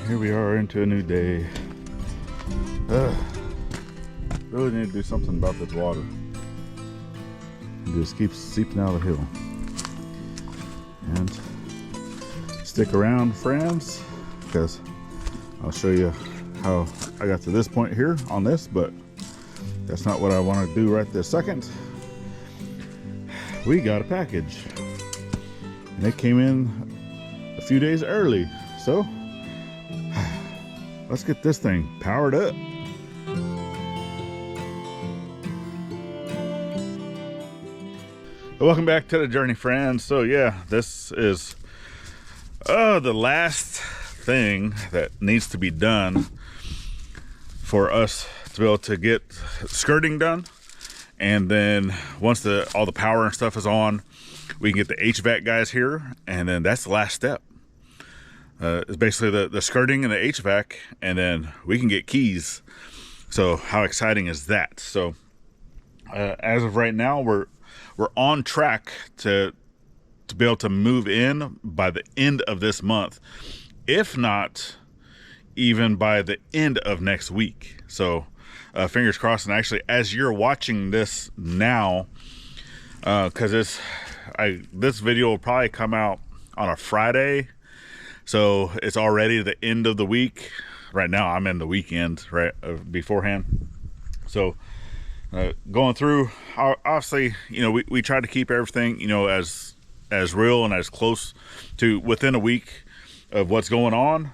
Here we are into a new day. Really need to do something about this water. It just keeps seeping out of the hill. And stick around, friends, because I'll show you how I got to this point here on this, but that's not what I want to do right this second. We got a package, and it came in a few days early, so let's get this thing powered up. Welcome back to the journey, friends. So yeah, this is the last thing that needs to be done for us to be able to get skirting done, and then once all the power and stuff is on, we can get the HVAC guys here, and then that's the last step. It's basically the skirting and the HVAC, and then we can get keys. So how exciting is that? So as of right now, we're on track to be able to move in by the end of this month, if not even by the end of next week. So fingers crossed. And actually, as you're watching this now, because this video will probably come out on a Friday, so it's already the end of the week. Right now I'm in the weekend right beforehand. So going through, obviously, you know, we try to keep everything, you know, as real and as close to within a week of what's going on,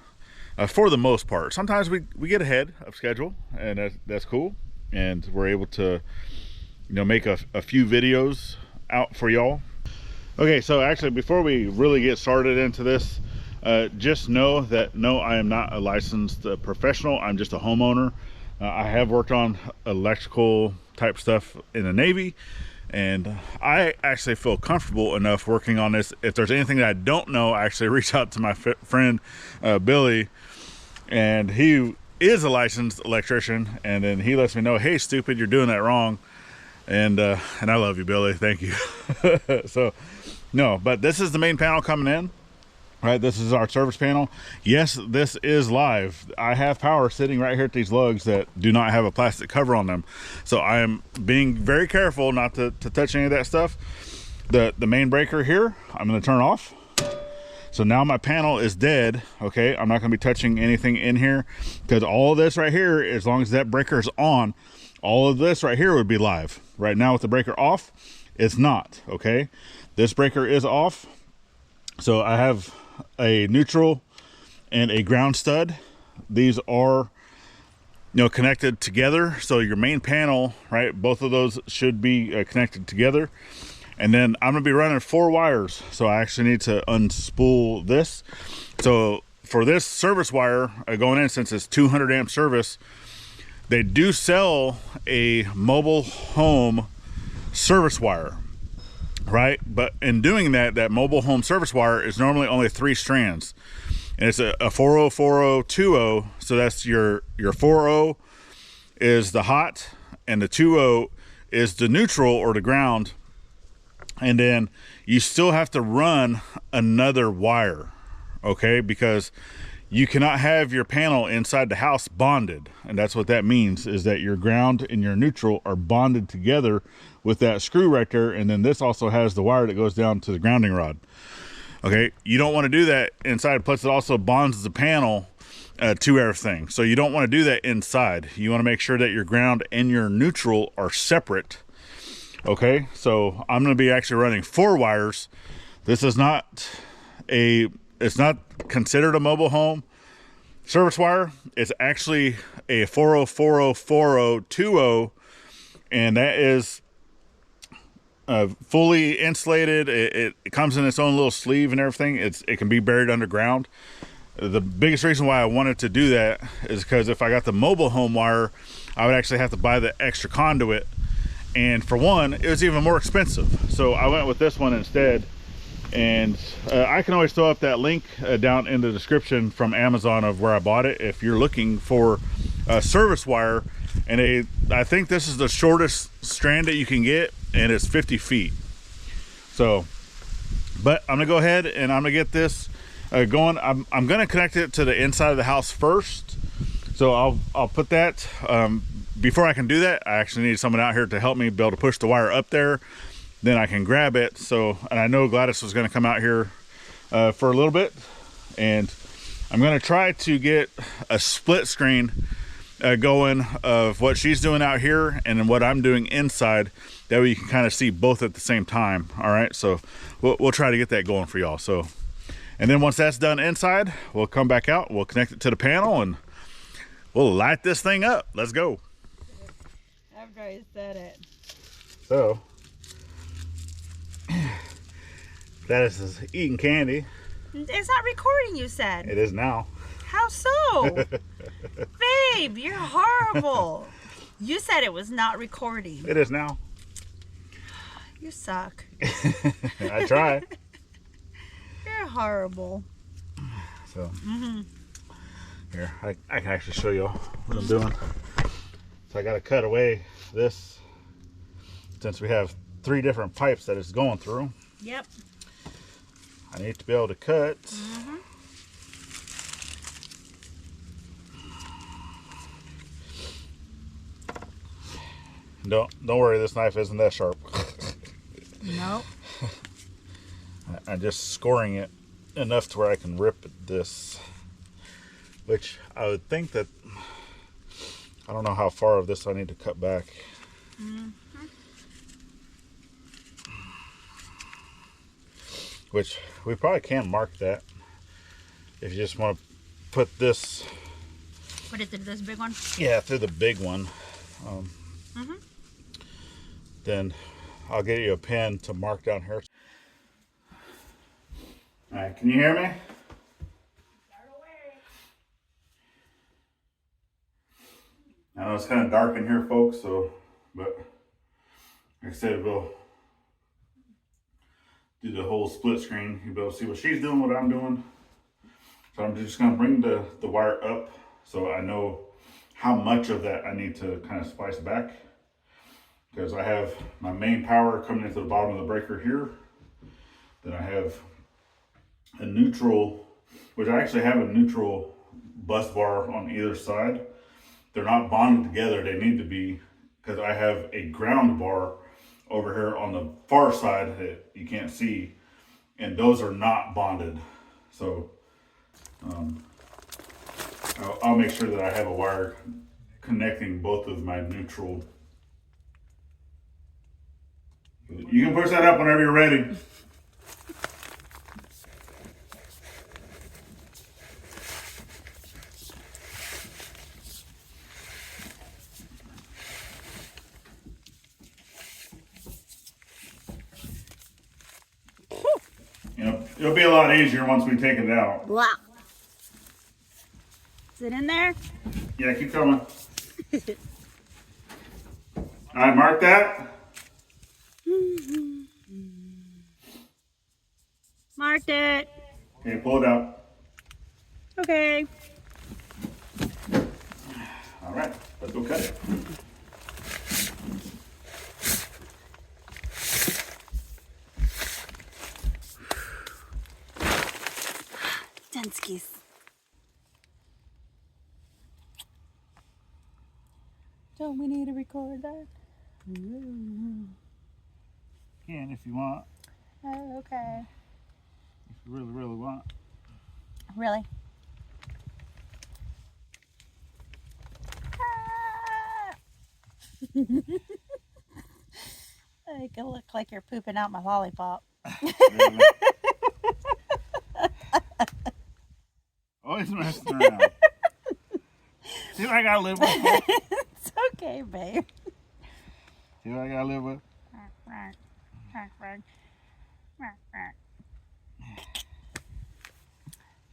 for the most part. Sometimes we get ahead of schedule, and that's cool, and we're able to, you know, make a few videos out for y'all. Okay, so actually, before we really get started into this, just know that no, I am not a licensed professional. I'm just a homeowner. I have worked on electrical type stuff in the Navy, and I actually feel comfortable enough working on this. If there's anything that I don't know, I actually reach out to my friend Billy, and he is a licensed electrician, and then he lets me know, hey, stupid, you're doing that wrong. And I love you, Billy. Thank you. So no, but this is the main panel coming in. Right, this is our service panel. Yes, this is live. I have power sitting right here at these lugs that do not have a plastic cover on them. So I am being very careful not to touch any of that stuff. The main breaker here, I'm gonna turn off. So now my panel is dead, okay? I'm not gonna be touching anything in here, because all of this right here, as long as that breaker is on, all of this right here would be live. Right now with the breaker off, it's not, okay? This breaker is off. So I have a neutral and a ground stud. These are, you know, connected together. So your main panel, right, both of those should be connected together. And then I'm gonna be running 4 wires. So I actually need to unspool this. So for this service wire going in, since it's 200 amp service, they do sell a mobile home service wire. Right, but in doing that mobile home service wire is normally only 3 strands, and it's a 40 40 20. So that's your 40 is the hot, and the 20 is the neutral or the ground, and then you still have to run another wire, okay, because you cannot have your panel inside the house bonded. And that's what that means, is that your ground and your neutral are bonded together with that screw right there. And then this also has the wire that goes down to the grounding rod. Okay, you don't want to do that inside. Plus it also bonds the panel to everything. So you don't want to do that inside. You want to make sure that your ground and your neutral are separate. Okay, so I'm going to be actually running 4 wires. This is not it's not considered a mobile home service wire. It's actually a 40 40 40 20, and that is fully insulated. It comes in its own little sleeve and everything. It can be buried underground. The biggest reason why I wanted to do that is because if I got the mobile home wire, I would actually have to buy the extra conduit, and for one, it was even more expensive. So I went with this one instead. And I can always throw up that link down in the description from Amazon of where I bought it if you're looking for a service wire. And I think this is the shortest strand that you can get, and it's 50 feet. So, but I'm gonna go ahead and I'm gonna get this going. I'm going to connect it to the inside of the house first. So I'll put that. Before I can do that, I actually need someone out here to help me be able to push the wire up there. Then I can grab it. So, and I know Gladys was going to come out here for a little bit, and I'm going to try to get a split screen going of what she's doing out here and then what I'm doing inside. That way you can kind of see both at the same time. All right, so we'll try to get that going for y'all. So, and then once that's done inside, we'll come back out, we'll connect it to the panel, and we'll light this thing up. Let's go. After I said it. So, Gladys is eating candy. It's not recording, you said. It is now. How so? Babe, you're horrible. You said it was not recording. It is now. You suck. I try. You're horrible. So, here, I can actually show you what I'm doing. So I got to cut away this, since we have 3 different pipes that it's going through. Yep. I need to be able to cut. Don't worry, this knife isn't that sharp. Nope. I'm just scoring it enough to where I can rip this, which I would think that, I don't know how far of this I need to cut back. Which we probably can mark that if you just want to put this. Put it through this big one? Yeah, through the big one. Then I'll get you a pen to mark down here. All right, can you hear me? Start away. I know it's kind of dark in here, folks, so, but like I said, we'll do the whole split screen. You'll be able to see what she's doing, what I'm doing. So I'm just gonna bring the wire up so I know how much of that I need to kind of splice back. Because I have my main power coming into the bottom of the breaker here. Then I have a neutral, which I actually have a neutral bus bar on either side. They're not bonded together, they need to be, because I have a ground bar over here on the far side that you can't see, and those are not bonded. So I'll make sure that I have a wire connecting both of my neutral. You can push that up whenever you're ready. It'll be a lot easier once we take it out. Wow. Is it in there? Yeah, keep coming. All right, mark that. Marked it. Okay, pull it out. Okay. All right, let's go cut it. Denskis. Don't we need to record that? Can if you want. Oh, okay. If you really, really want. Really? It could look like you're pooping out my lollipop. Really? Always messing around. See what I gotta live with? It's okay, babe. See what I gotta live with?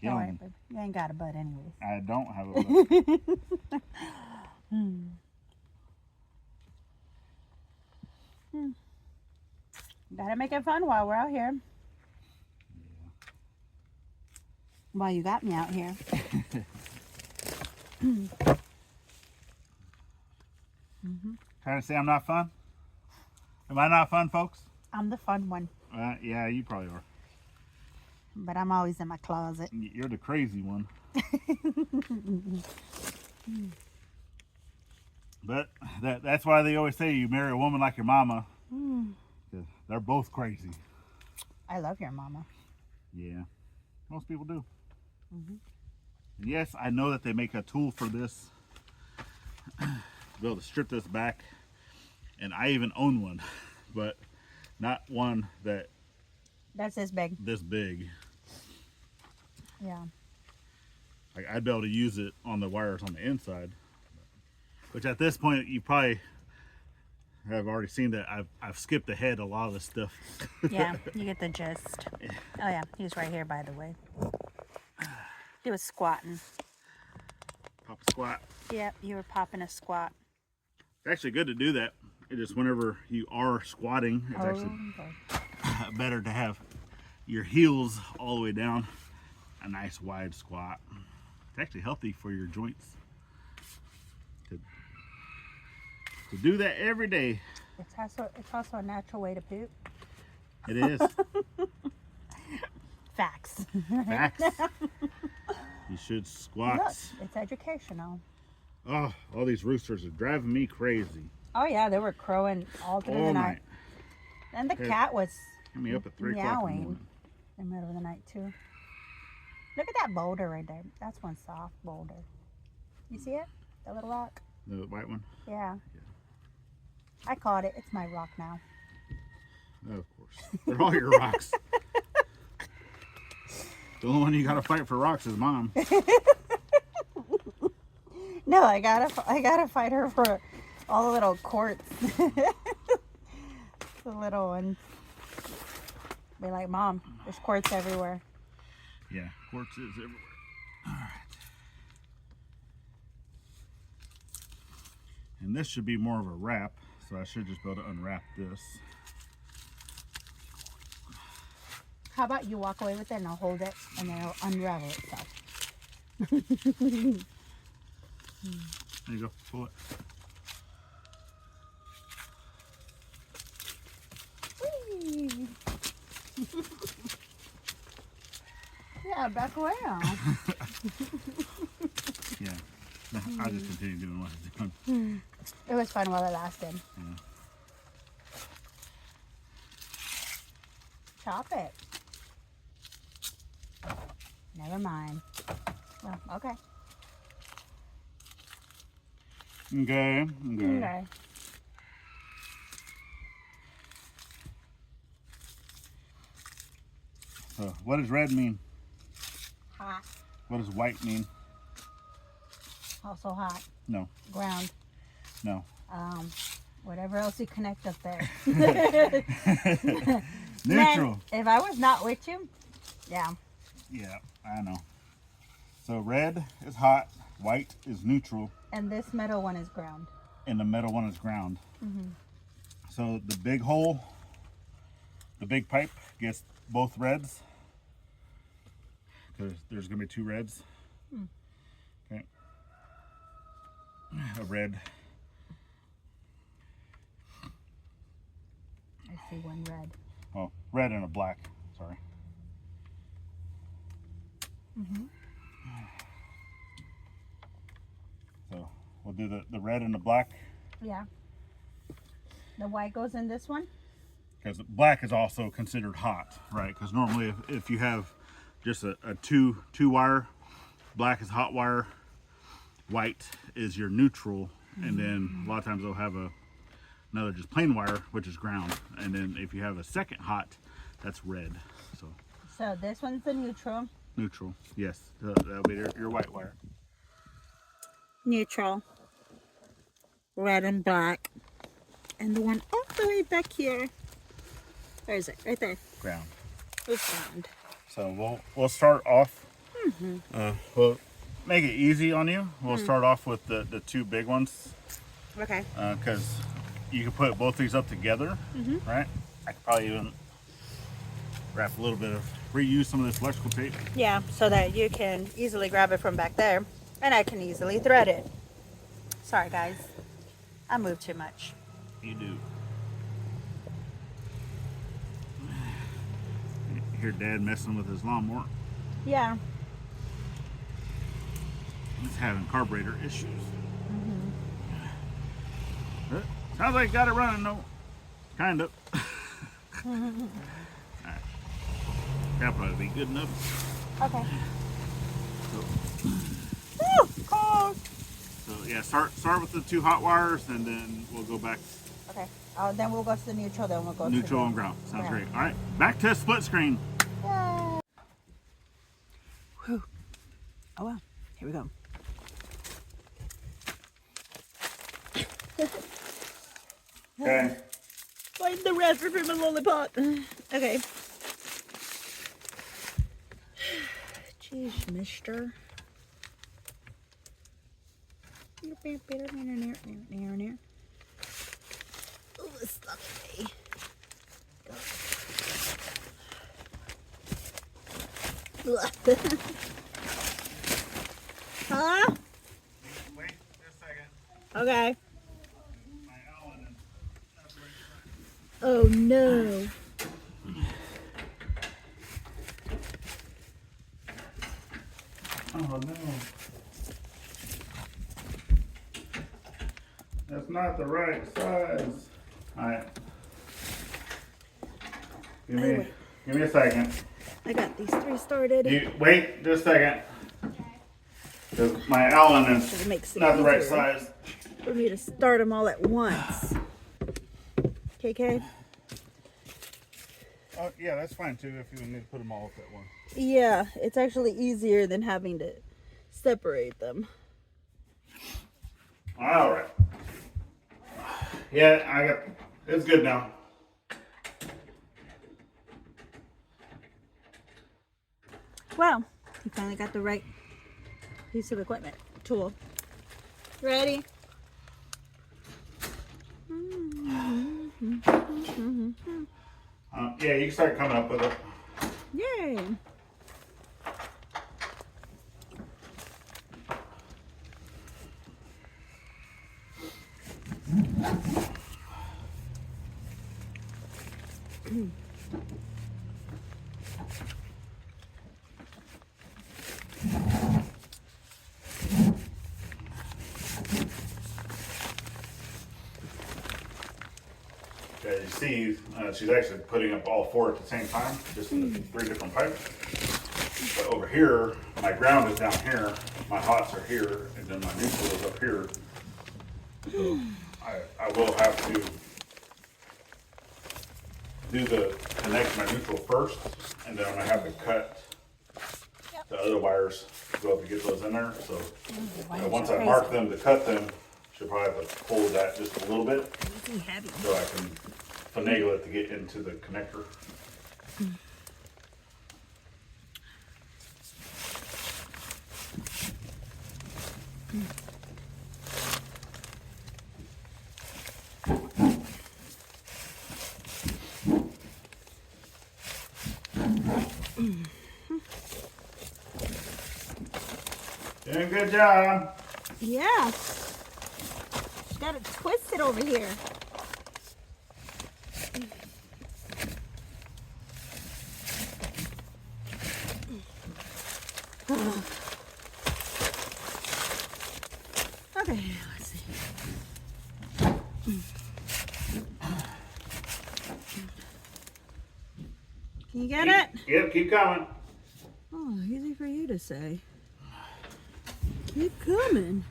Don't worry, babe. You ain't got a butt anyways. I don't have a butt. Gotta make it fun while we're out here. While you got me out here. Trying to say I'm not fun? Am I not fun, folks? I'm the fun one. Yeah, you probably are. but I'm always in my closet. You're the crazy one. But that's why they always say you marry a woman like your mama. 'Cause they're both crazy. I love your mama. Yeah, most people do. And yes, I know that they make a tool for this to be able to strip this back, and I even own one, but not one That's this big. this big. Yeah. Like I'd be able to use it on the wires on the inside, which at this point you probably have already seen that I've skipped ahead a lot of this stuff. Yeah, you get the gist. Oh yeah, he was right here, by the way. He was squatting. Pop a squat. Yep, you were popping a squat. It's actually good to do that. It just whenever you are squatting, it's actually better to have your heels all the way down. A nice wide squat. It's actually healthy for your joints. To do that every day. It's also a natural way to poop. It is. Facts. Facts. You should squat. Look, it's educational. Oh, all these roosters are driving me crazy. Oh yeah, they were crowing all through the night. And the cat was Get me up at 3 o'clock in the meowing morning. in the middle of the night too. Look at that boulder right there. That's one soft boulder. You see it? That little rock? The white one? Yeah. I caught it. It's my rock now. Oh, of course. They're all your rocks. The only one you gotta fight for rocks is Mom. No, I gotta fight her for all the little quartz. The little ones. Be like, Mom, there's quartz everywhere. Yeah, quartz is everywhere. All right. And this should be more of a wrap, so I should just be able to unwrap this. How about you walk away with it and I'll hold it and then it'll unravel itself. There you go, pull it. Whee! Yeah, back away now. Yeah, I'll just continue doing what I'm doing. It was fun while it lasted. Yeah. Chop it. Never mind. Well, okay. Okay. Okay. So, what does red mean? Hot. What does white mean? Also hot. No. Ground. No. Whatever else you connect up there. Neutral. Man, if I was not with you, yeah. Yeah, I know. So red is hot, white is neutral, And this metal one is ground. and the middle one is ground. So the big hole, the big pipe gets both reds. Because there's going to be 2 reds. Okay. A red. I see one red. Oh, red and a black. Sorry. So we'll do the red and the black. Yeah. The white goes in this one? Because black is also considered hot, right? Because normally if you have just a two wire, black is hot wire, white is your neutral, and then a lot of times they'll have another just plain wire, which is ground. And then if you have a second hot, that's red. So this one's the neutral. Neutral, yes. That'll be your white wire. Neutral. Red and black. And the one all the way back here. Where is it? Right there. Ground. It's ground. So we'll start off. We'll make it easy on you. We'll start off with the 2 big ones. Okay. Because you can put both these up together, right? I could probably even wrap a little bit of, reuse some of this electrical tape. Yeah, so that you can easily grab it from back there. And I can easily thread it. Sorry, guys. I move too much. You do. hear Dad messing with his lawnmower. Yeah. He's having carburetor issues. Sounds like got it running though. Kind of. Alright. That'll probably be good enough. Okay. So, Cold. so yeah, start with the 2 hot wires, and then we'll go back. Okay. Then we'll go to the neutral. Then we'll go Neutral to and ground. Sounds great. All right, back to split screen. Yay. Whew. Oh wow. Here we go. Okay. Find the raspberry from a lollipop. Okay. Jeez, mister. Oh, it's stuck in me. Huh? Wait just a second. Okay. My Allen and that's right. Oh no. Oh no. That's not the right size. Alright. Give me a second. I got these 3 started. Wait just a second. Because my Allen is It makes it not the right easier size. for me to start them all at once. KK? Oh yeah, that's fine too if you need to put them all up at once. Yeah, it's actually easier than having to separate them. Alright. Yeah, it's good now. Wow, you finally got the right piece of equipment, tool. Ready? Yeah, you can start coming up with it. Yay! As you see, she's actually putting up all 4 at the same time, just in the 3 different pipes. But over here, my ground is down here, my hots are here, and then my neutral is up here. So I will have to connect my neutral first, and then I'm gonna have to cut the other wires to go up to get those in there. So once I mark them to cut them, should probably have to pull that just a little bit so I can finagle it to get into the connector. Doing a good job. Yeah. Got it twisted over here. Okay, let's see. Can you get it? Yep, keep coming. Oh, easy for you to say. Keep coming.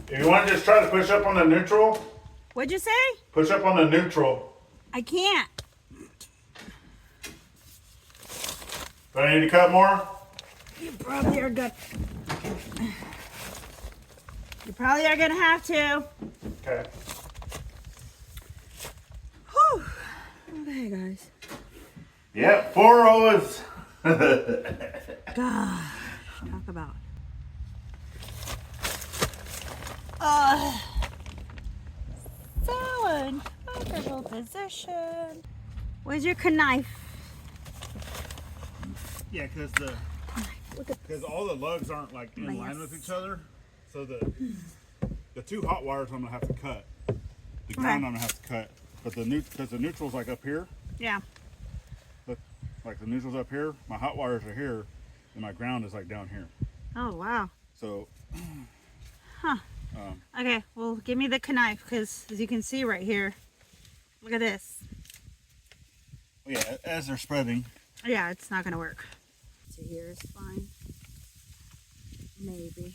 If you want to just try to push up on the neutral, What'd you say? push up on the neutral. I can't. Do I need to cut more? You probably are gonna. You probably are gonna have to. Okay. Whew. Okay, guys. Yep, 4 O's. Gosh, talk about. So uncomfortable position. Where's your knife? Yeah, because all the lugs aren't like in line with each other, so the 2 hot wires I'm gonna have to cut. The ground I'm gonna have to cut, but because the neutral's like up here. Yeah. Look, like the neutral's up here, my hot wires are here, and my ground is like down here. Oh, wow. So, huh. Okay, well, give me the knife, because as you can see right here, look at this. Yeah, as they're spreading. Yeah, it's not going to work. To here is fine. Maybe.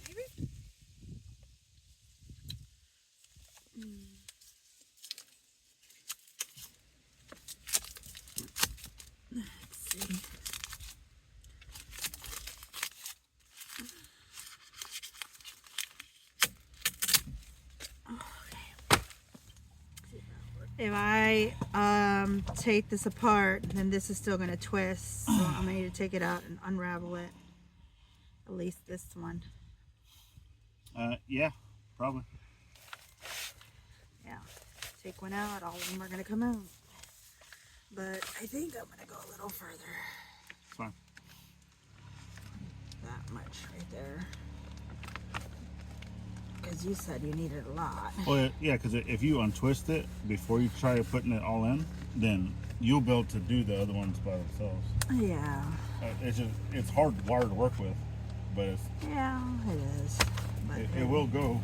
Maybe? Let's see. If I take this apart, then this is still going to twist. So I'm going to need to take it out and unravel it. At least this one. Yeah, probably. Yeah. Take one out, all of them are going to come out. But I think I'm going to go a little further. It's fine. That much right there. Because you said you needed a lot. Well, yeah, because if you untwist it before you try putting it all in, then you'll be able to do the other ones by themselves. Yeah. It's hard wire to work with, but yeah, it is. But it will go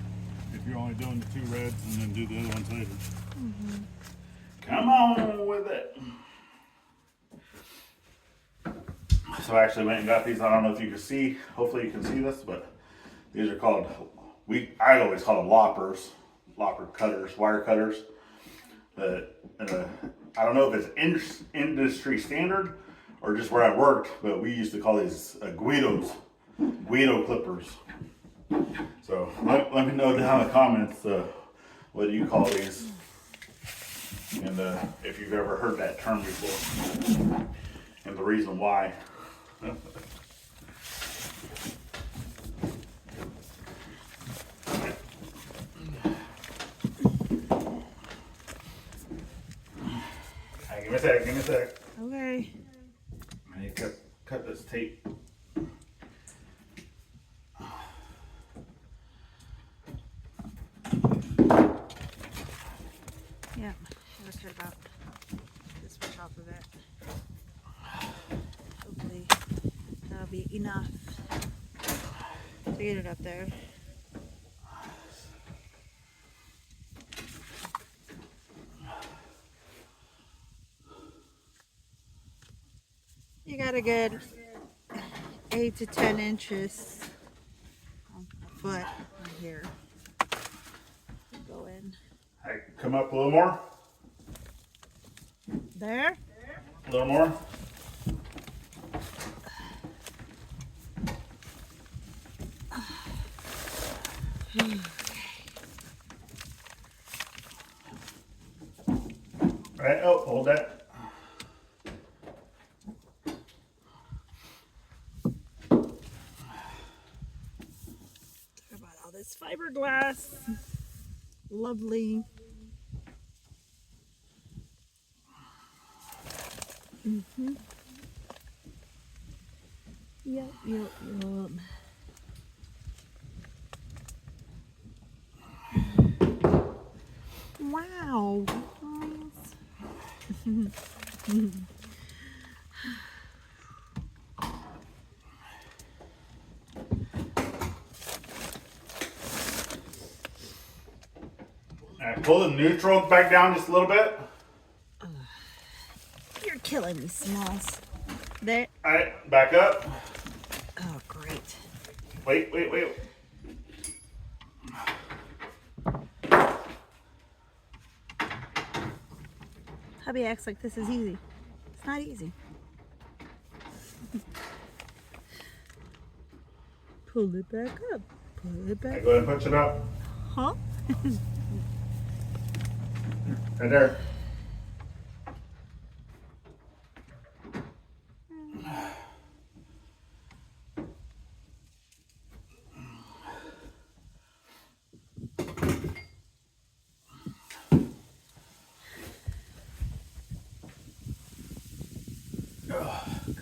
if you're only doing the 2 reds and then do the other ones later. Mm-hmm. Come on with it. So I actually went and got these. I don't know if you can see. Hopefully you can see this, but these are called. I always call them loppers, lopper cutters, wire cutters. But I don't know if it's industry standard or just where I worked, but we used to call these Guido clippers. So let me know down in the comments what do you call these, and if you've ever heard that term before, and the reason why. Give me a sec. Okay. I need to cut this tape. Yeah, let's cut about this much off of it. Hopefully that'll be enough to get it up there. You got a good 8 to 10 inches, a foot right here. Go in. Hey, come up a little more. There? A little more. Right, oh, hold that. About all this fiberglass. Lovely. Mm-hmm. Yep. Wow. Alright, pull the neutral back down just a little bit. You're killing me, Smalls. There. Alright, back up. Oh, great. Wait. Hubby acts like this is easy. It's not easy. Pull it back up. Pull it back Okay, go ahead and push it up. Huh? Right there.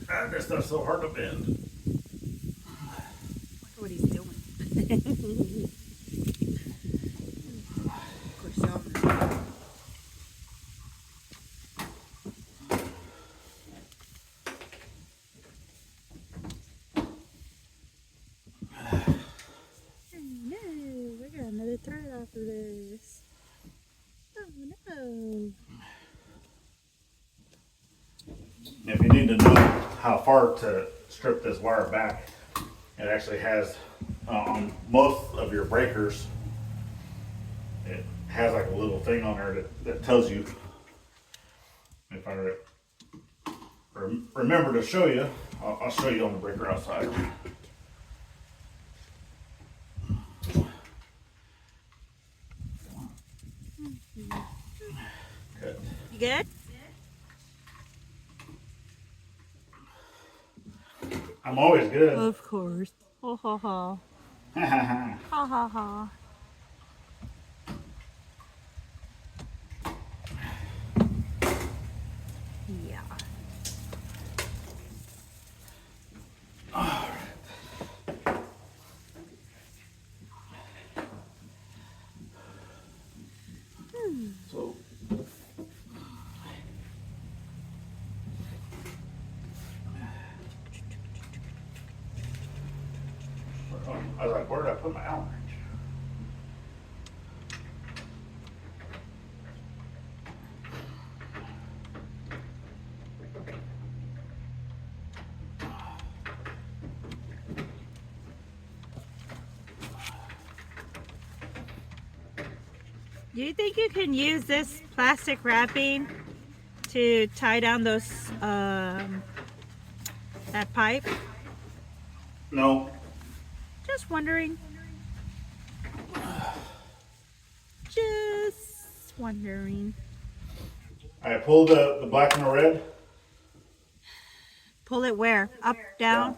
God, this stuff's so hard to bend. Look at what he's doing. Of course, y'all If you need to know how far to strip this wire back, it actually has on most of your breakers, it has like a little thing on there that tells you. If I remember to show you, I'll show you on the breaker outside. Good. You good? I'm always good. Of course. Ha ha ha. Ha ha ha. Yeah. So I was like, where did I put my Allen wrench? Do you think you can use this plastic wrapping to tie down those that pipe? No. Just wondering. Just wondering. I pulled the black and the red. Pull it where? Up, down?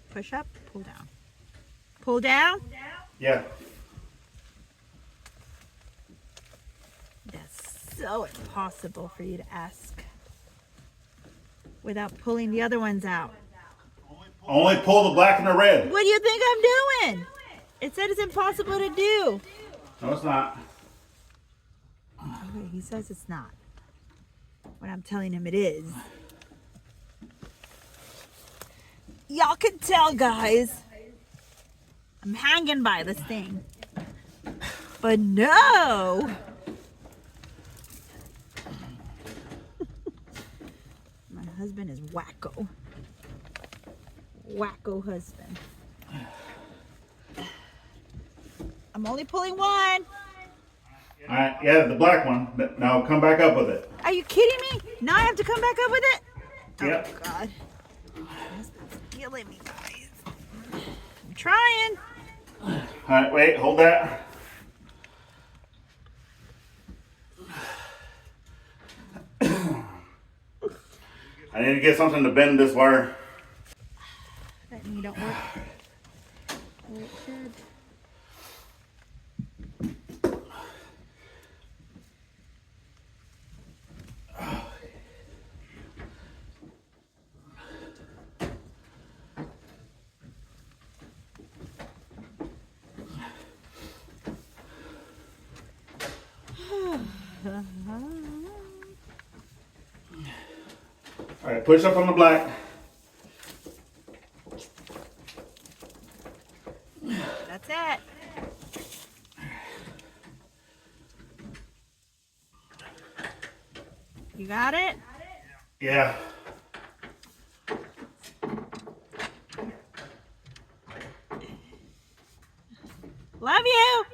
Push up, pull down. Pull down? Yeah. That's so impossible for you to ask without pulling the other ones out. Only pull the black and the red. What do you think I'm doing? It said it's impossible to do. No, it's not. Okay, he says it's not. When I'm telling him it is. Y'all can tell, guys. I'm hanging by this thing. But no! My husband is wacko. Wacko husband. I'm only pulling one. Alright, yeah, the black one. Now come back up with it. Are you kidding me? Now I have to come back up with it? Yep. Oh, God. My husband's killing me, guys. I'm trying. Alright, wait, hold that. I need to get something to bend this wire. That knee don't work. Oh, it should. Alright, push up on the black. That's it. You got it? Yeah. Love you.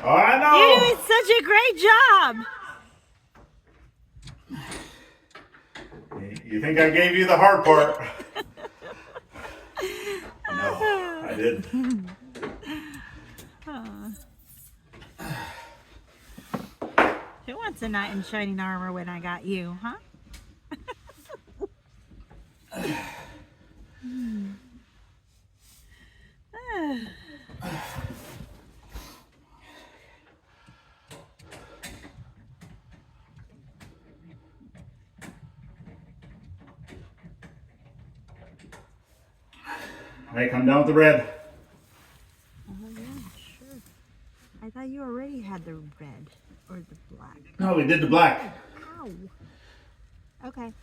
Oh, I know. You're doing such a great job. You think I gave you the hard part? No, I didn't. Who wants a knight in shining armor when I got you, huh? Hey, come down with the red. Oh, yeah, sure. I thought you already had the red or the black. No, we did the black. Ow. Okay.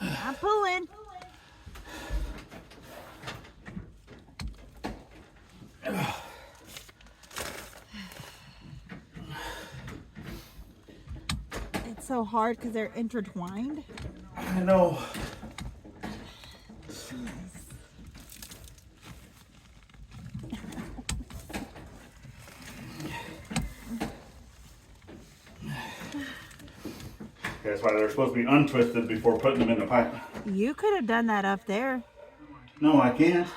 I'm pulling. so hard because they're intertwined. I know. That's why they're supposed to be untwisted before putting them in the pipe. You could have done that up there. No, I can't.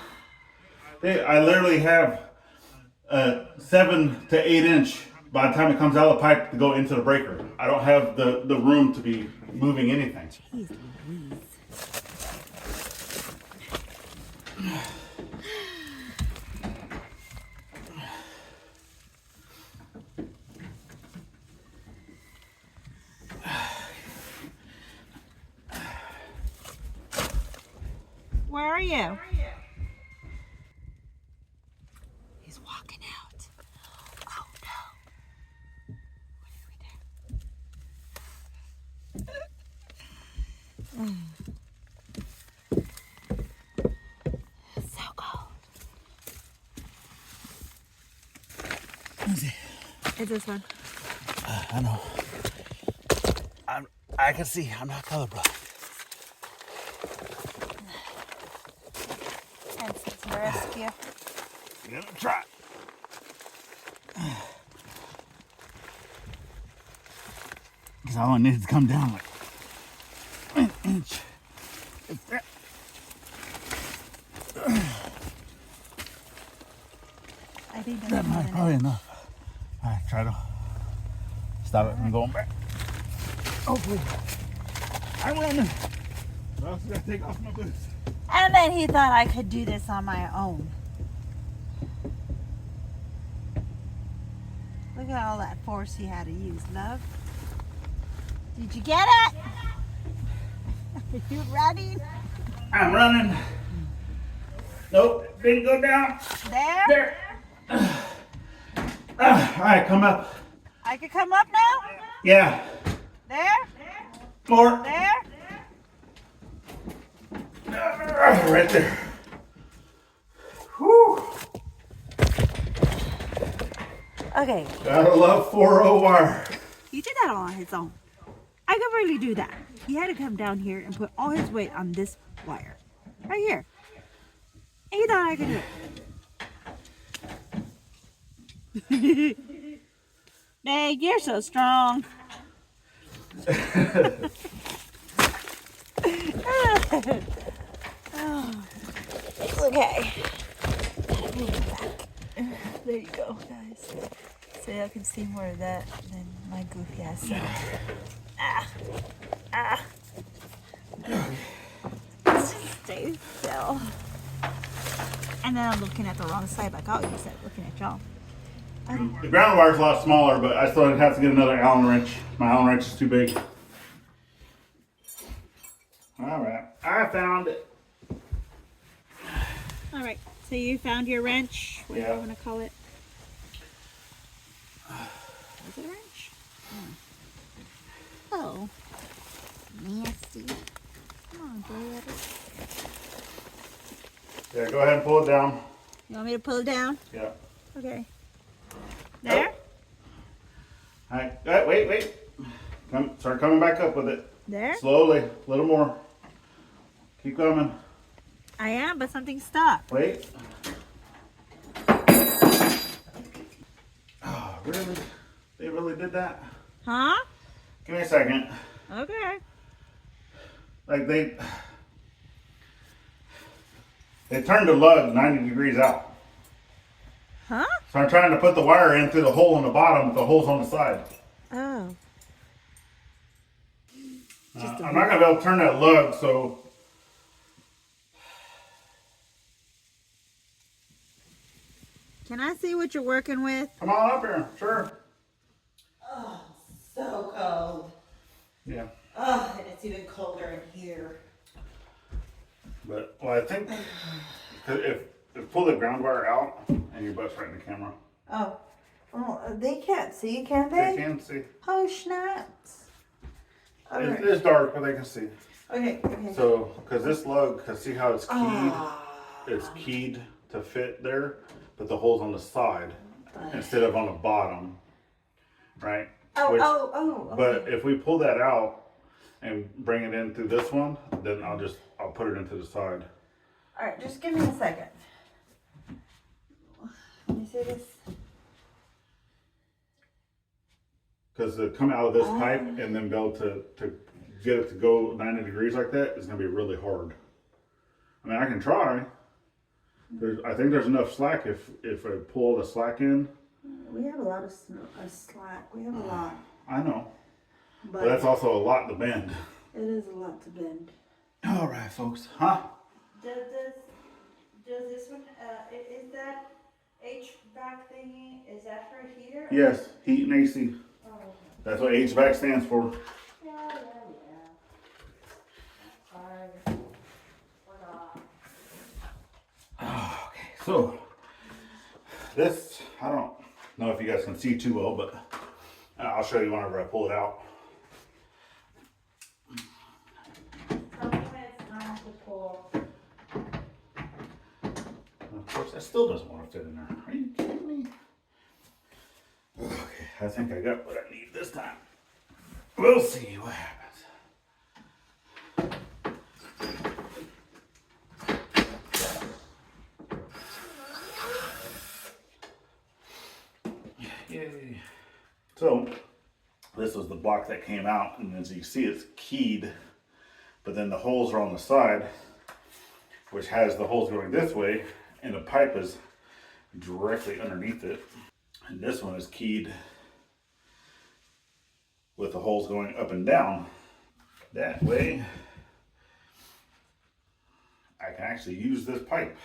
I literally have a 7 to 8 inch by the time it comes out of the pipe to go into the breaker. I don't have the room to be moving anything. Jeez Louise. Where are you? He's walking out. Oh no. What do we do? So cold. It's this one. I know. I can see. I'm not colorblind. It's a rescue. I'm gonna try. Because all I need is to come down like an inch. I think That might probably enough. Alright, try to stop it from going back. Hopefully. I'm running. I also gotta take off my boots. And then he thought I could do this on my own. Look at all that force he had to use, love. Did you get it? Are you running? I'm running. Nope, didn't go down. There? There. Alright, come up. I could come up now? Yeah. There? More. There? Right there. Whew. Okay. Gotta love 4-0 wire. He did that all on his own. I could really do that. He had to come down here and put all his weight on this wire. Right here. And he thought I could do it. Meg, you're so strong. Oh, it's okay. There you go, guys. So y'all can see more of that than my goofy ass self. Just stay still. And then I'm looking at the wrong side like I always said, looking at y'all. The ground wire's a lot smaller, but I still have to get another Allen wrench. My Allen wrench is too big. Alright, I found it. Alright, so you found your wrench. What do you want to call it? Is it a wrench? Oh. Nasty. Come on, go at it. Yeah, go ahead and pull it down. You want me to pull it down? Yeah. Okay. There? Alright, wait. Start coming back up with it. There? Slowly, a little more. Keep coming. I am, but something stopped. Wait. Oh, really? They really did that? Huh? Give me a second. Okay. Like they turned the lug 90 degrees out. Huh? So I'm trying to put the wire in through the hole on the bottom, but the hole's on the side. Oh. I'm not gonna be able to turn that lug, so. Can I see what you're working with? Come on up here, sure. Oh, so cold. Yeah. Oh, and it's even colder in here. But, well, I think if pull the ground wire out and your butt's right in the camera. Oh. Oh, they can't see, can They they? can see. Oh, snaps. Alright. It's dark, but they can see. Okay. So, because this lug, cause see how it's keyed? Ah. It's keyed to fit there, but the hole's on the side instead of on the bottom, right? Okay. But if we pull that out and bring it in through this one, then I'll put it into the side. All right, just give me a second. Let me see this. Because to come out of this pipe and then be able to get it to go 90 degrees like that is going to be really hard. I mean, I can try. I think there's enough slack if I pull the slack in. We have a lot of slack. We have a lot. I know. But that's also a lot to bend. It is a lot to bend. All right, folks. Huh? Does this one, is that HVAC thingy, is that for a heater? Yes, heat and AC. Oh, okay. That's what HVAC stands for. Yeah. Alright. Okay, so this, I don't know if you guys can see too well, but I'll show you whenever I pull it out. Tell me when it's time to pull. Of course, that still doesn't want to fit in there. Are you kidding me? Okay, I think I got what I need this time. We'll see what happens. Yay. So, this was the block that came out, and as you see, it's keyed, but then the holes are on the side, which has the holes going this way, and the pipe is directly underneath it. And this one is keyed with the holes going up and down. That way, I can actually use this pipe.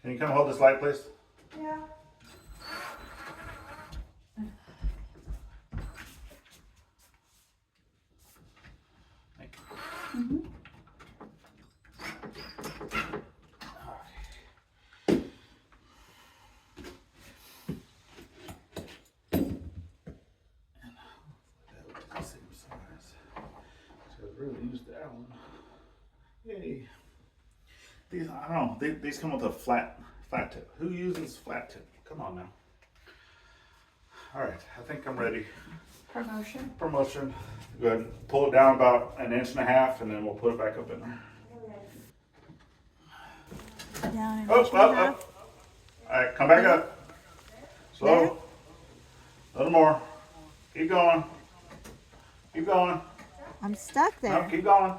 Can you come hold this light, please? Yeah. Mm-hmm. Same size. So I really use that one. Yay. These, I don't know, these come with a flat tip. Who uses flat tip? Come on now. All right, I think I'm ready. Promotion. Go ahead, pull it down about 1.5 inches, and then we'll put it back up in there. Down Up. All right, come back up. Slow. A little more. Keep going. I'm stuck there. No, keep going.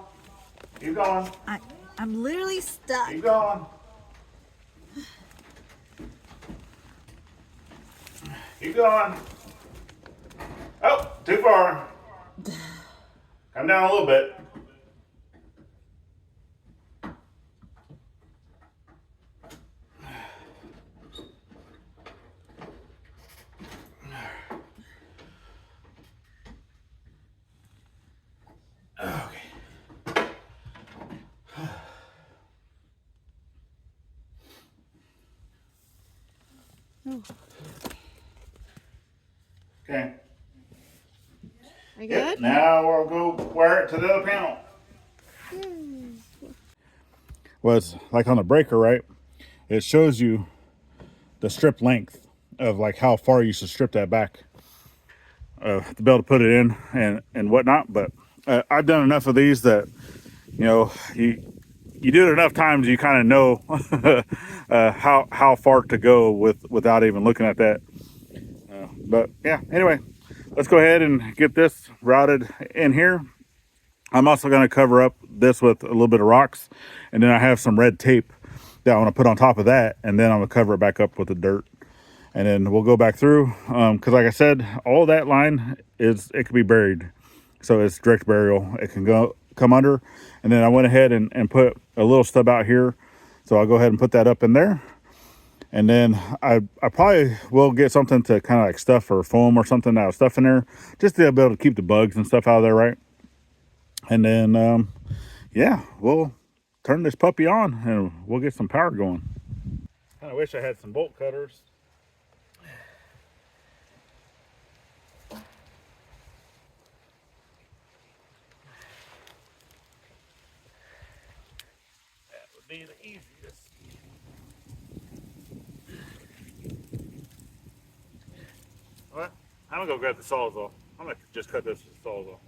I'm literally stuck. Keep going. Oh, too far. Come down a little bit. Okay. Are you Yep, good? now we'll go wire it to the other panel. Well, it's like on the breaker, right? It shows you the strip length of like how far you should strip that back to be able to put it in and whatnot. But I've done enough of these that, you know, you do it enough times, you kind of know how far to go without even looking at that. But yeah, anyway, let's go ahead and get this routed in here. I'm also going to cover up this with a little bit of rocks, and then I have some red tape that I want to put on top of that, and then I'm going to cover it back up with the dirt. And then we'll go back through, because like I said, all that line it can be buried. So it's direct burial. It can come under. And then I went ahead and put a little stub out here. So I'll go ahead and put that up in there. And then I probably will get something to kind of like stuff or foam or something that'll stuff in there, just to be able to keep the bugs and stuff out of there, right? And then, yeah, we'll turn this puppy on and we'll get some power going. I wish I had some bolt cutters. be the easiest. What? I'm gonna go grab the sawzall. I'm gonna just cut this with the sawzall.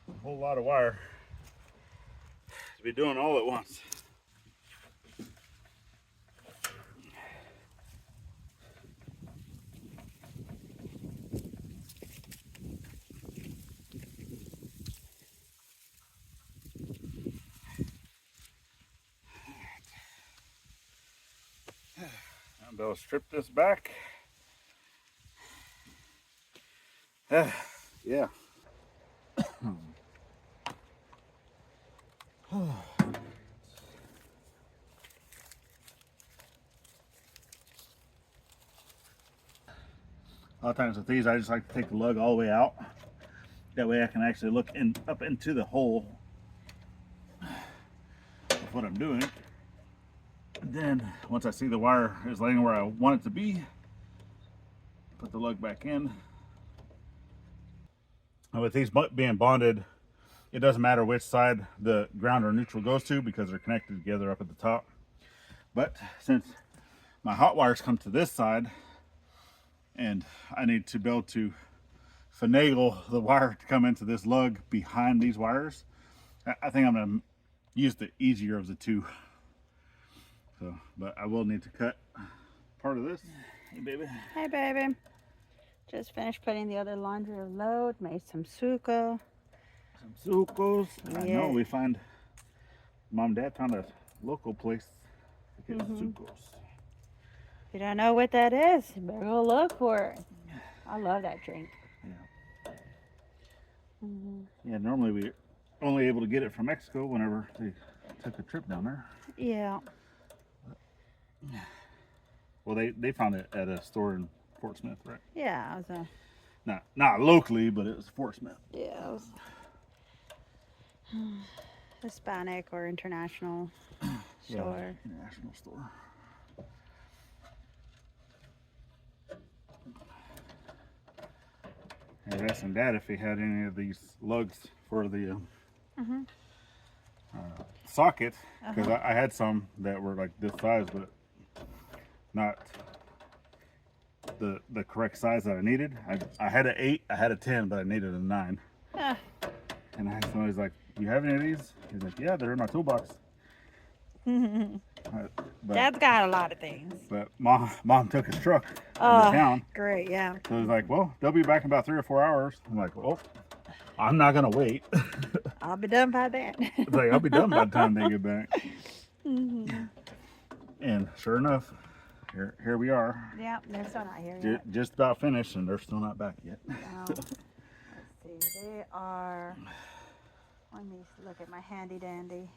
A whole lot of wire to be doing all at once. I'm going to strip this back. Yeah. A lot of times with these, I just like to take the lug all the way out. That way I can actually look up into the hole of what I'm doing. And then once I see the wire is laying where I want it to be, put the lug back in. And with these being bonded, it doesn't matter which side the ground or neutral goes to because they're connected together up at the top. But since my hot wires come to this side, and I need to be able to finagle the wire to come into this lug behind these wires, I think I'm going to use the easier of the two. So, but I will need to cut part of this. Hey, baby. Hey, baby. Just finished putting the other laundry load. Made some suco. Some sucos. Yeah. I know we find, Mom and Dad found a local place to get sucos. If you don't know what that is, you better go look for it. I love that drink. Yeah. Yeah, normally we're only able to get it from Mexico whenever they took a trip down there. Yeah. Well, they found it at a store in Fort Smith, right? Yeah, it was a... Not locally, but it was Fort Smith. Yeah, it was Hispanic or international store. Yeah, international store. I was asking Dad if he had any of these lugs for the socket, because I had some that were like this size, but not the correct size that I needed. I had an 8, I had a 10, but I needed a 9. And I asked him, he's like, "You have any of these?" He's like, "Yeah, they're in my toolbox." Dad's got a lot of things. But mom took his truck into town. Great, yeah. So he's like, "Well, they'll be back in about 3 or 4 hours." I'm like, "Well, I'm not gonna wait." I'll be done by then. It's like, I'll be done by the time they get back. And sure enough, here we are. Yeah, they're still not here yet. Just about finished, and they're still not back yet. Let's see, they are... Let me look at my handy dandy.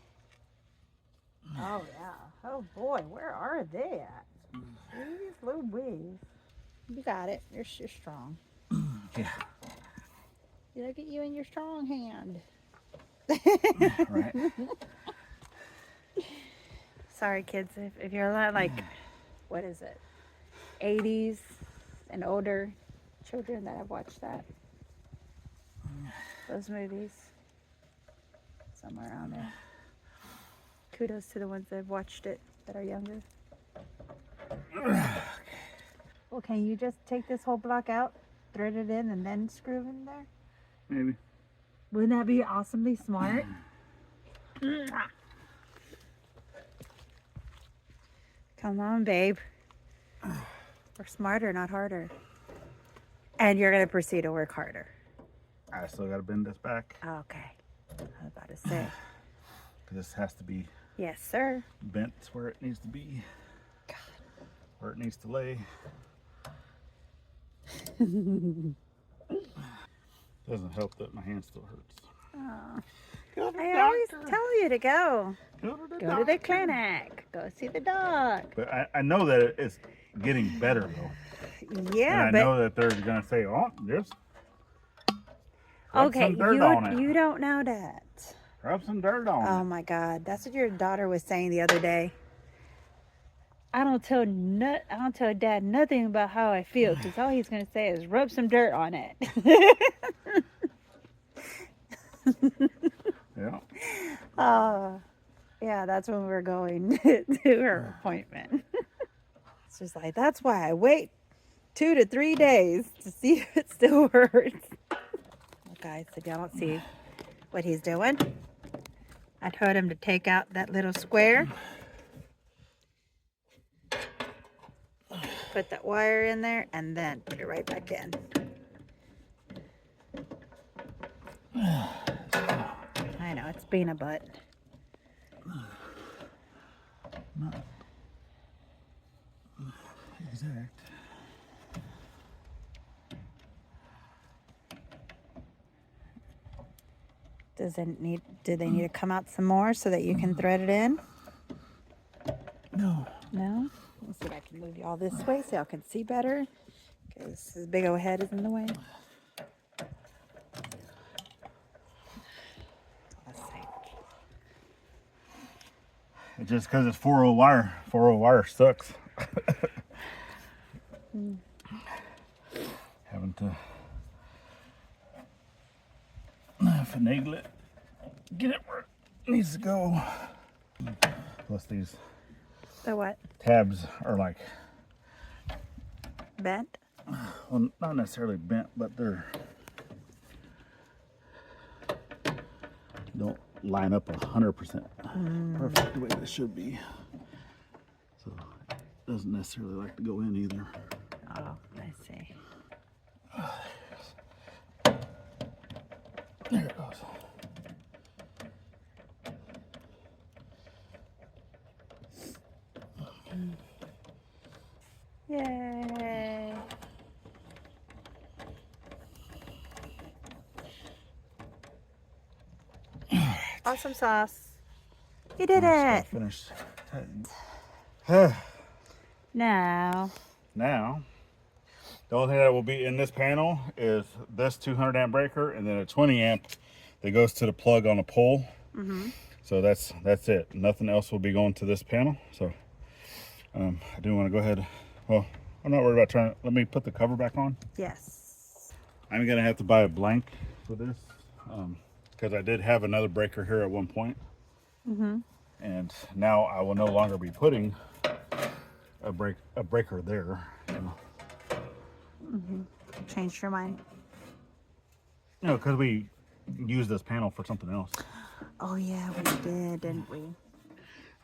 Oh, yeah. Oh, boy, where are they at? Jeez Louise. You got it. You're strong. Yeah. Look at you and your strong hand. Right. Sorry, kids, if you're not like, what is it, 80s and older children that have watched those movies, somewhere around there. Kudos to the ones that have watched it that are younger. Well, can you just take this whole block out, thread it in, and then screw it in there? Maybe. Wouldn't that be awesomely smart? Come on, babe. We're smarter, not harder. And you're going to proceed to work harder. I still got to bend this back. Okay. I was about to say. This has to be Yes, sir. bent where it needs to be. God. Where it needs to lay. Doesn't help that my hand still hurts. Oh. Go to the I always doctor. tell you to go. Go to the Go to the clinic. Go see the dog. But I know that it's getting better though. Yeah, and I but know that they're gonna say, "Oh, just rub okay, some dirt on it. you don't know that. Rub some dirt on Oh it." my God, that's what your daughter was saying the other day. I don't tell Dad nothing about how I feel because all he's gonna say is rub some dirt on it. Yeah. Yeah, that's when we're going to her appointment. It's just like that's why I wait 2 to 3 days to see if it still hurts. Guys, if y'all don't see what he's doing, I told him to take out that little square, put that wire in there, and then put it right back in. I know, it's being a butt. Not exact. Do they need to come out some more so that you can thread it in? No. No? Let's see if I can move y'all this way so y'all can see better. Because his big old head is in the way. Let's see. It's just because it's 4-0 wire. 4-0 wire sucks. Having to finagle it, get it where it needs to go. Plus these The what? tabs are like, Bent? well, not necessarily bent, but they're don't line up 100% perfect the way they should be. So it doesn't necessarily like to go in either. Oh, I see. There it goes. Yay! Awesome sauce. You did it. Finished. Now, Now, the only thing that will be in this panel is this 200 amp breaker and then a 20 amp that goes to the plug on a pole. So that's it. Nothing else will be going to this panel. So I do want to go ahead. Well, I'm not worried about trying to, let me put the cover back on. yes. I'm gonna have to buy a blank for this because I did have another breaker here at one point. And now I will no longer be putting a breaker there. So. Changed your mind. You know, because we used this panel for something else. Oh yeah, we did, didn't we?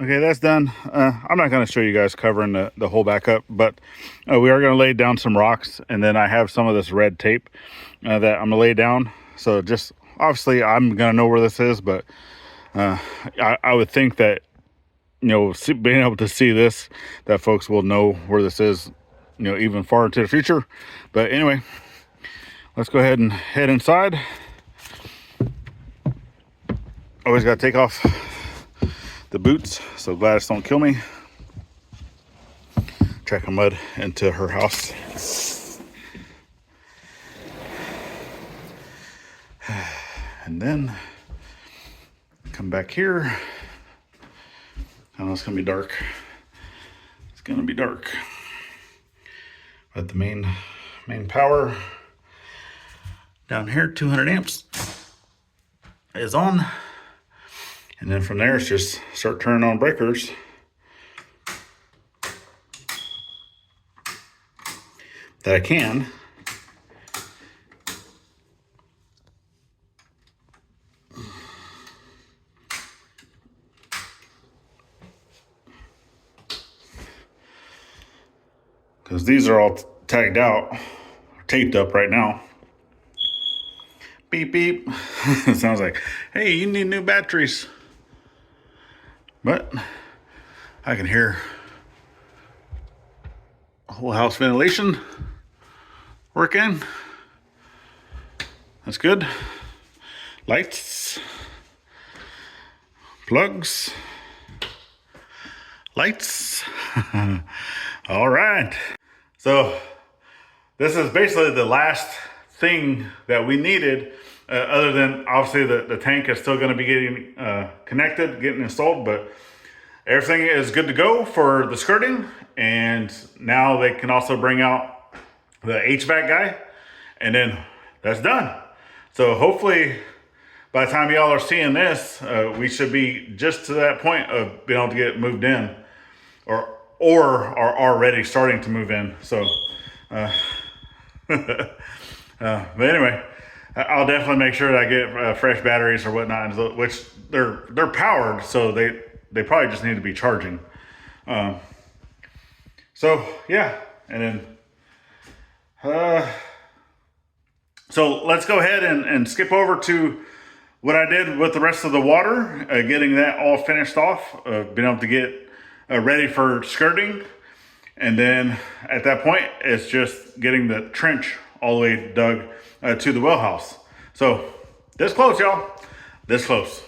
Okay, that's done. I'm not going to show you guys covering the whole back up, but we are going to lay down some rocks, and then I have some of this red tape that I'm going to lay down. So just, obviously, I'm going to know where this is, but I would think that, you know, being able to see this, that folks will know where this is, you know, even far into the future. But anyway, let's go ahead and head inside. Always got to take off the boots so Gladys don't kill me. Tracking mud into her house. And then come back here. I know it's gonna be dark. It's gonna be dark. But the main power down here, 200 amps, is on. And then from there, it's just start turning on breakers. That I can. Because these are all tagged out, taped up right now. Beep, beep. It sounds like, hey, you need new batteries. But I can hear whole house ventilation working. That's good. Lights, plugs, lights. All right. So this is basically the last thing that we needed, other than obviously the tank is still going to be getting connected, getting installed, but everything is good to go for the skirting. And now they can also bring out the HVAC guy, and then that's done. So hopefully by the time y'all are seeing this, we should be just to that point of being able to get moved in, or are already starting to move in. So but anyway, I'll definitely make sure that I get fresh batteries or whatnot, which they're powered, so they probably just need to be charging. So yeah, and then so let's go ahead and skip over to what I did with the rest of the water, getting that all finished off, being able to get ready for skirting. And then at that point, it's just getting the trench all the way dug to the well house. So this close, y'all, this close.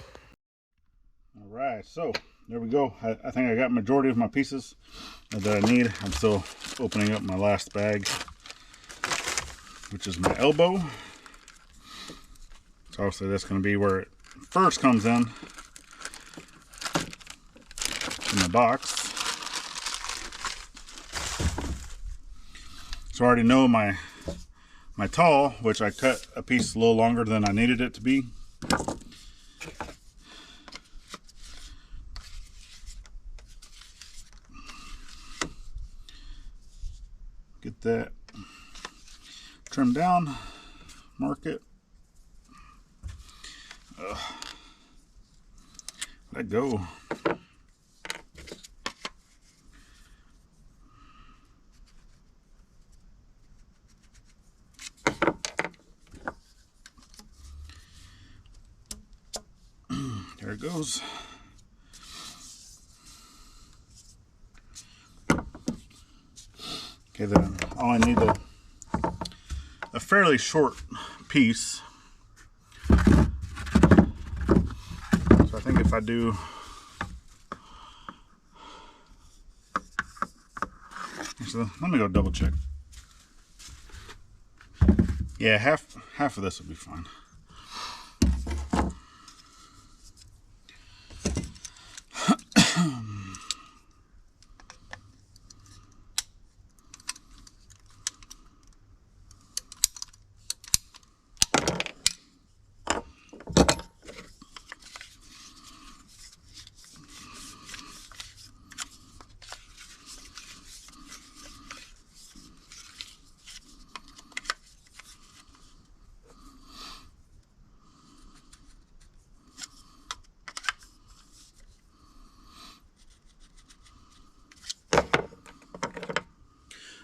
All right, so there we go. I think I got majority of my pieces that I need. I'm still opening up my last bag, which is my elbow. So obviously that's going to be where it first comes in the box. So I already know my tall, which I cut a piece a little longer than I needed it to be. Get that trimmed down, mark it. Let go. There it goes. Okay, then all I need a fairly short piece. So I think if I do, actually, let me go double check. Yeah, half of this will be fine.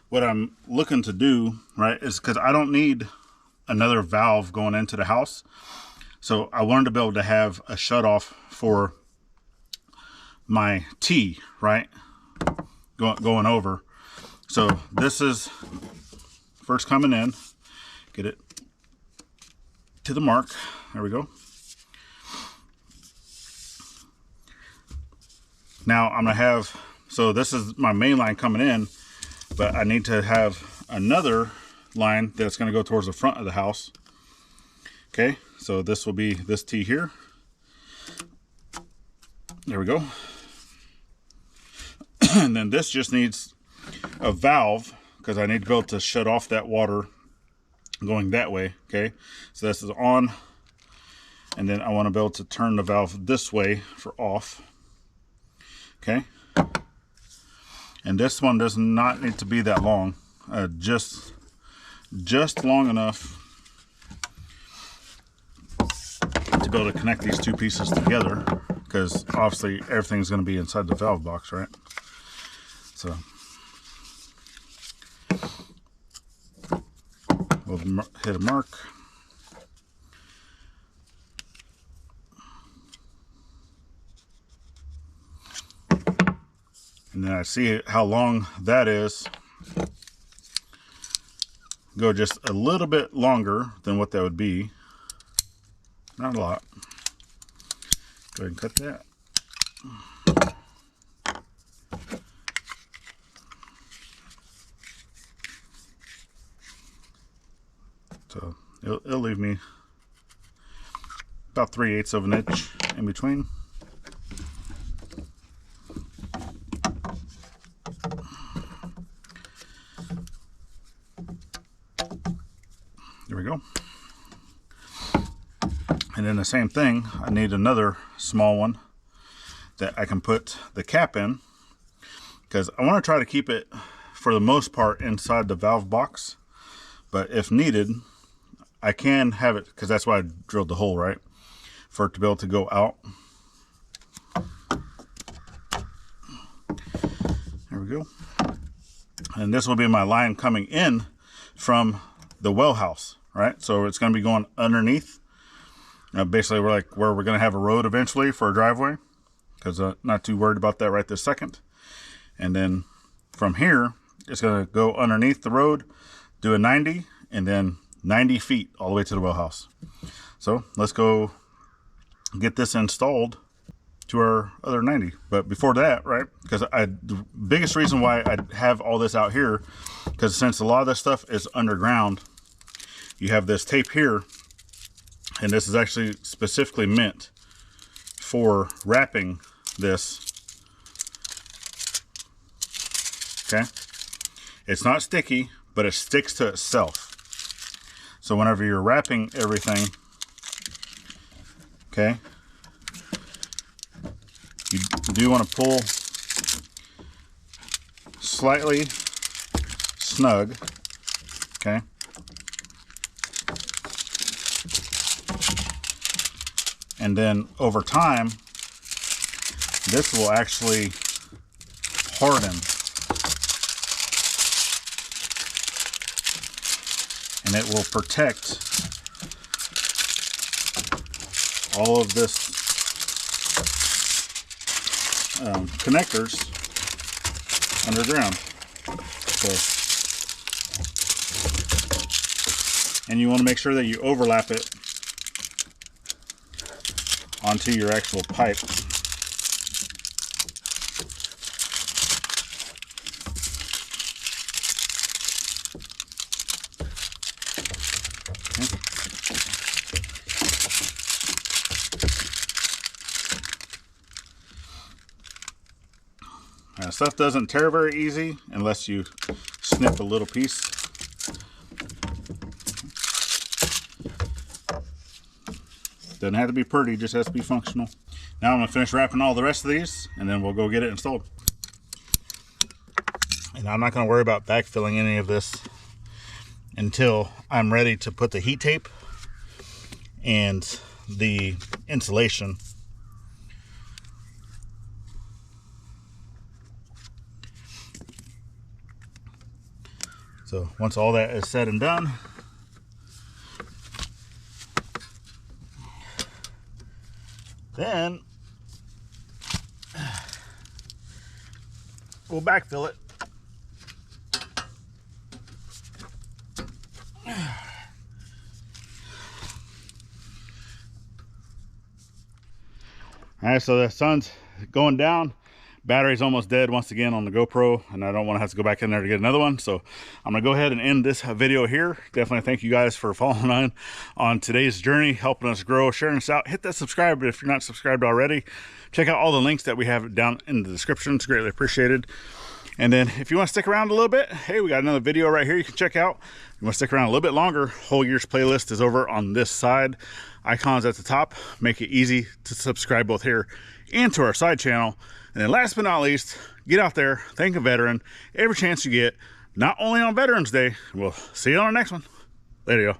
What I'm looking to do, right, is because I don't need another valve going into the house. So I wanted to be able to have a shut off for my T, right, going over. So this is first coming in, get it to the mark. There we go. Now I'm gonna have, so this is my main line coming in, but I need to have another line that's going to go towards the front of the house. Okay, so this will be this T here. There we go. And then this just needs a valve because I need to be able to shut off that water going that way. Okay, so this is on, and then I want to be able to turn the valve this way for off. Okay. And this one does not need to be that long, just long enough to be able to connect these two pieces together, because obviously everything's going to be inside the valve box, right? So we'll hit a mark. And then I see how long that is. Go just a little bit longer than what that would be. Not a lot. Go ahead and cut that. It'll leave me about 3/8 of an inch in between. There we go. And then the same thing, I need another small one that I can put the cap in, because I want to try to keep it for the most part inside the valve box, but if needed I can have it, because that's why I drilled the hole, right, for it to be able to go out. There we go. And this will be my line coming in from the well house, right? So it's going to be going underneath. Basically, where we're going to have a road eventually for a driveway, because I'm not too worried about that right this second. And then from here, it's going to go underneath the road, do a 90, and then 90 feet all the way to the well house. So let's go get this installed to our other 90. But before that, right, because the biggest reason why I have all this out here, because since a lot of this stuff is underground, you have this tape here, and this is actually specifically meant for wrapping this. Okay, it's not sticky, but it sticks to itself. So whenever you're wrapping everything, okay, you do want to pull slightly snug, okay. And then over time, this will actually harden. And it will protect all of this connectors underground. So, and you want to make sure that you overlap it onto your actual pipe. Stuff doesn't tear very easy unless you snip a little piece. Doesn't have to be pretty, just has to be functional. Now I'm going to finish wrapping all the rest of these, and then we'll go get it installed. And I'm not going to worry about backfilling any of this until I'm ready to put the heat tape and the insulation. So once all that is said and done, then we'll backfill it. All right, so the sun's going down. Battery's almost dead once again on the GoPro, and I don't want to have to go back in there to get another one. So I'm gonna go ahead and end this video here. Definitely thank you guys for following on today's journey, helping us grow, sharing us out. Hit that subscribe if you're not subscribed already. Check out all the links that we have down in the description. It's greatly appreciated. And then if you want to stick around a little bit, hey, we got another video right here you can check out. If you want to stick around a little bit longer, whole year's playlist is over on this side. Icons at the top make it easy to subscribe both here and to our side channel. And then last but not least, get out there, thank a veteran every chance you get, not only on Veterans Day. We'll see you on our next one. Later, y'all.